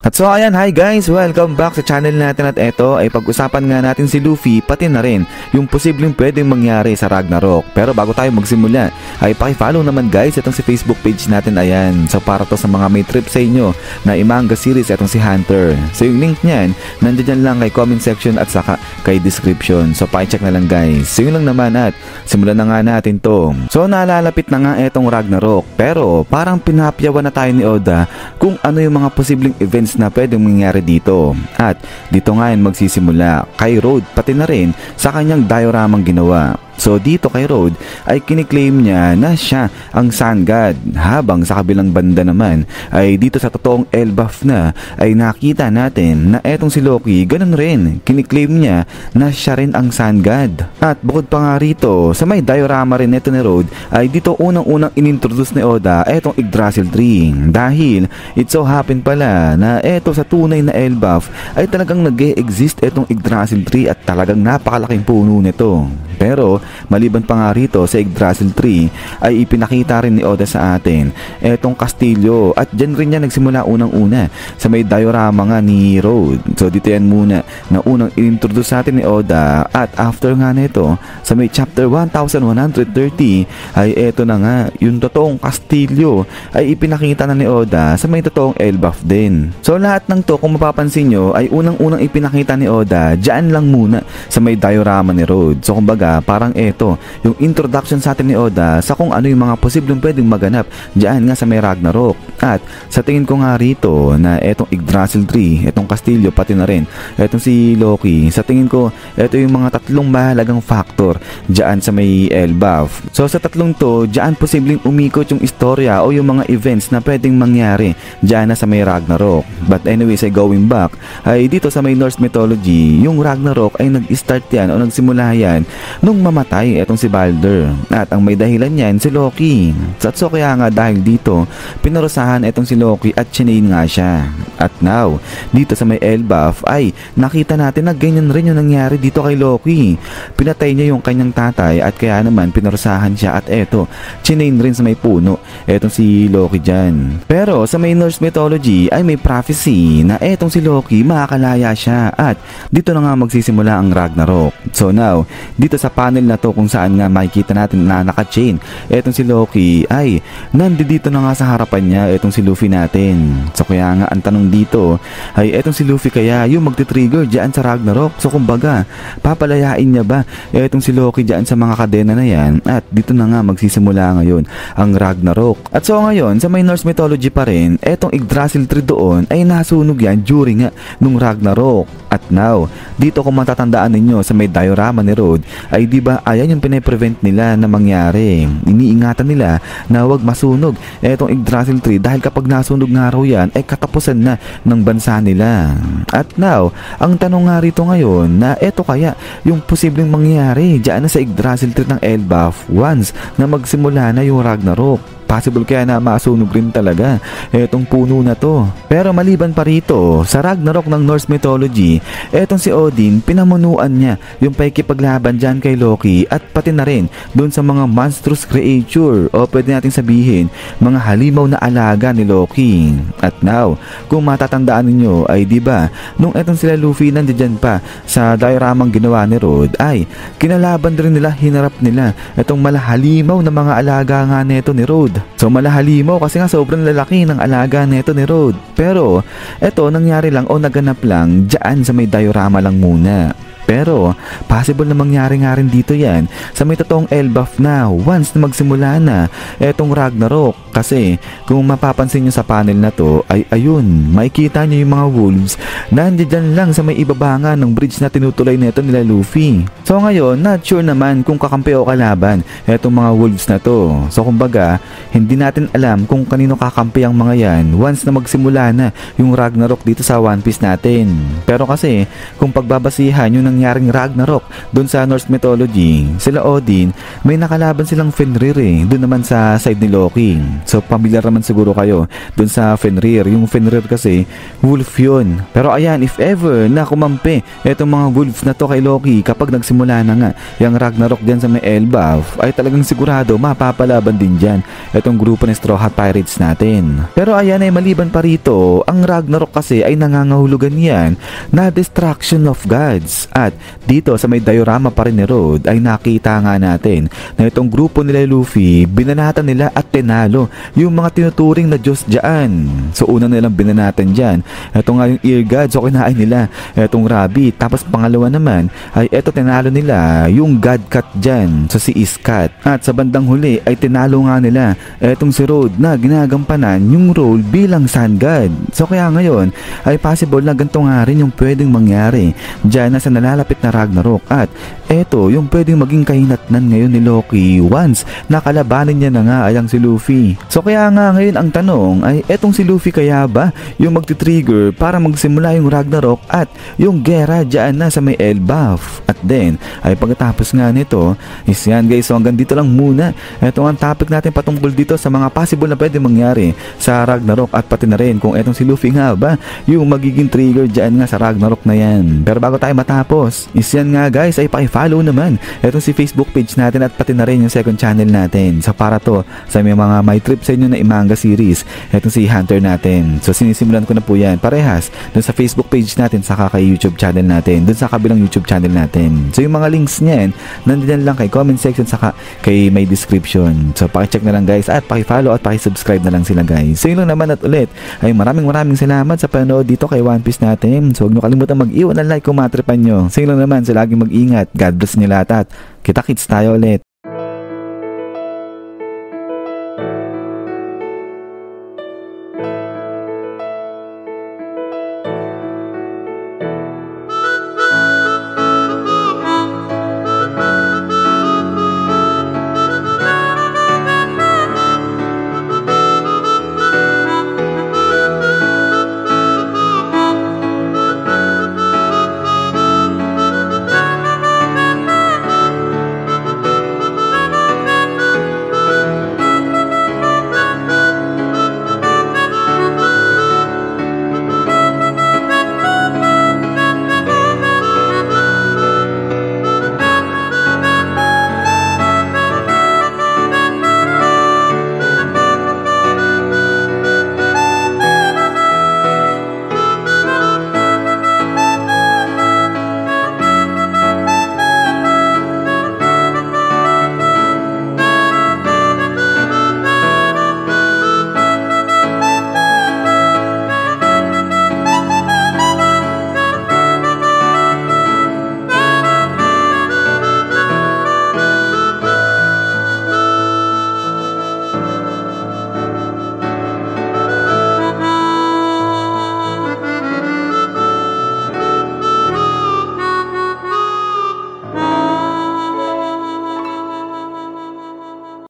At so ayan, hi guys! Welcome back sa channel natin at eto ay pag-usapan nga natin si Luffy pati na rin yung posibleng pwedeng mangyari sa Ragnarok. Pero bago tayo magsimula ay paki-follow naman guys itong si Facebook page natin, ayan. So para to sa mga may trip sa inyo na i-manga series itong si Hunter. So yung link niyan nandiyan lang kay comment section at saka kay description. So paki-check na lang guys. So yun lang naman at simulan na nga natin to. So nalalapit na nga etong Ragnarok pero parang pinapyawan na tayo ni Oda kung ano yung mga posibleng events na pwedeng mangyari dito. At dito nga yan magsisimula kay Road pati na rin sa kanyang dioramang ginawa. So dito kay Road ay kiniklaim niya na siya ang Sun God, habang sa kabilang banda naman ay dito sa totoong Elbaf na ay nakita natin na etong si Loki ganun rin, kiniklaim niya na siya rin ang Sun God. At bukod pa nga rito sa may diorama rin ito ni Road ay dito unang-unang inintroduce ni Oda etong Yggdrasil tree, dahil it so happen pala na eto sa tunay na Elbaf ay talagang nag-e-exist etong Yggdrasil tree at talagang napakalaking puno nito. Pero maliban pa nga rito sa Yggdrasil tree ay ipinakita rin ni Oda sa atin etong kastilyo, at dyan rin niya nagsimula unang-una sa may diorama nga ni Road. So dito yan muna na unang inintroduce sa atin ni Oda, at after nga nito sa may chapter 1130 ay eto na nga yung totoong kastilyo ay ipinakita na ni Oda sa may totoong Elbaf din. So lahat ng to kung mapapansin nyo ay unang-unang ipinakita ni Oda dyan lang muna sa may diorama ni Road. So kumbaga parang eto yung introduction sa atin ni Oda sa kung ano yung mga posibleng pwedeng maganap dyan nga sa may Ragnarok. At sa tingin ko nga rito na etong Yggdrasil tree, etong kastilyo pati na rin etong si Loki, sa tingin ko eto yung mga tatlong mahalagang factor dyan sa may Elbaf. So sa tatlong to dyan posibleng umikot yung istorya o yung mga events na pwedeng mangyari dyan na sa may Ragnarok. But anyways ay going back ay dito sa may Norse mythology, yung Ragnarok ay nag-start yan o nagsimula yan nung mamatay etong si Balder, at ang may dahilan niyan si Loki. So kaya nga dahil dito pinarusahan etong si Loki at chinain nga siya. At now dito sa may Elbaf ay nakita natin na ganyan rin yung nangyari dito kay Loki. Pinatay niya yung kanyang tatay at kaya naman pinarusahan siya, at eto chinain rin sa may puno etong si Loki dyan. Pero sa may Norse mythology ay may prophecy na etong si Loki makakalaya siya, at dito na nga magsisimula ang Ragnarok. So now dito sa panel na to kung saan nga makikita natin na naka-chain etong si Loki ay nandito na nga sa harapan niya etong si Luffy natin. So kaya nga ang tanong dito ay etong si Luffy kaya yung magti-trigger dyan sa Ragnarok. So kumbaga papalayain niya ba etong si Loki dyan sa mga kadena na yan, at dito na nga magsisimula ngayon ang Ragnarok. At so ngayon sa may Norse mythology pa rin etong Yggdrasil tree doon ay nasunog yan during nga nung Ragnarok. At now dito kung matatandaan ninyo sa may diorama ni Road ay diba ayan yung pinaprevent nila na mangyari. Iniingatan nila na wag masunog etong Yggdrasil tree dahil kapag nasunog nga raw yan ay katapusan na ng bansa nila. At now ang tanong nga rito ngayon na eto kaya yung posibleng mangyari dyan na sa Yggdrasil tree ng Elbaf once na magsimula na yung Ragnarok. Possible kaya na masunog rin talaga etong puno na to. Pero maliban pa rito sa Ragnarok ng Norse mythology, etong si Odin pinamunuan niya yung pakikipaglaban dyan kay Loki at pati na rin dun sa mga monstrous creature o pwede natin sabihin mga halimaw na alaga ni Loki. At now kung matatandaan ninyo ay diba nung etong sila Luffy nandiyan pa sa dioramang ginawa ni Road ay kinalaban rin nila, hinarap nila etong malahalimaw na mga alaga nga neto ni Road. So malahalimaw kasi nga sobrang lalaki ng alaga neto ni Road. Pero eto nangyari lang o naganap lang dyan sa may diorama lang muna. Pero possible na mangyari nga rin dito yan sa may totoong Elbaf na once na magsimula na etong Ragnarok. Kasi kung mapapansin nyo sa panel na to ay ayun, makikita nyo yung mga wolves na nandiyan lang sa may ibabanga ng bridge na tinutulay nito nila Luffy. So ngayon not sure naman kung kakampi o kalaban etong mga wolves na to. So kumbaga hindi natin alam kung kanino kakampi ang mga yan once na magsimula na yung Ragnarok dito sa One Piece natin. Pero kasi kung pagbabasihan yung nangyaring Ragnarok doon sa Norse mythology. Sila Odin, may nakalaban silang Fenrir doon naman sa side ni Loki. So pamilyar naman siguro kayo doon sa Fenrir. Yung Fenrir kasi wolf yun. Pero ayan, if ever na kumampi etong mga wolves na to kay Loki kapag nagsimula na nga yung Ragnarok dyan sa may Elbaf, ay talagang sigurado mapapalaban din dyan etong grupo ng Straw Hat Pirates natin. Pero ayan ay maliban pa rito, ang Ragnarok kasi ay nangangahulugan yan na destruction of gods. At dito sa may diorama pa rin ni Rod ay nakita nga natin na itong grupo nila Luffy, binanatan nila at tinalo yung mga tinuturing na Diyos dyan. So una nilang binanatan dyan, ito nga yung ear god, so kinain nila etong rabbit. Tapos pangalawa naman ay eto tinalo nila yung god cat dyan, so si Iskat. At sa bandang huli ay tinalo nga nila etong si Rod na ginagampanan yung role bilang sun god. So kaya ngayon ay possible na ganito nga rin yung pwedeng mangyari dyan na sa nalalapit na Ragnarok. At eto yung pwedeng maging kahinatnan ngayon ni Loki once nakalabanin niya na nga ay ang si Luffy. So kaya nga ngayon ang tanong ay etong si Luffy kaya ba yung magti-trigger para magsimula yung Ragnarok at yung gera dyan na sa may Elbaf. At then ay pagkatapos nga nito is yan guys, so hanggang dito lang muna etong ang topic natin patungkol dito sa mga possible na pwede mangyari sa Ragnarok at pati na rin kung etong si Luffy nga ba yung magiging trigger dyan nga sa Ragnarok na yan. Pero bago tayo matapos is yan nga guys ay paki-follow naman etong si Facebook page natin at pati na rin yung second channel natin. So para to sa may mga my trip sa inyo na manga series etong si Hunter natin. So sinisimulan ko na po yan parehas dun sa Facebook page natin saka kay YouTube channel natin, dun sa kabilang YouTube channel natin. So yung mga links niyan nandiyan lang kay comment section saka kay may description. So paki-check na lang guys at paki-follow at paki-subscribe na lang sila guys. So yun lang naman at ulit ay maraming salamat sa panonood dito kay One Piece natin. So huwag nyo kalimutan mag-iwan ng like kung matripan nyo. So yun lang naman, so laging mag-ingat. God bless nyo lahat at kita-kits tayo ulit.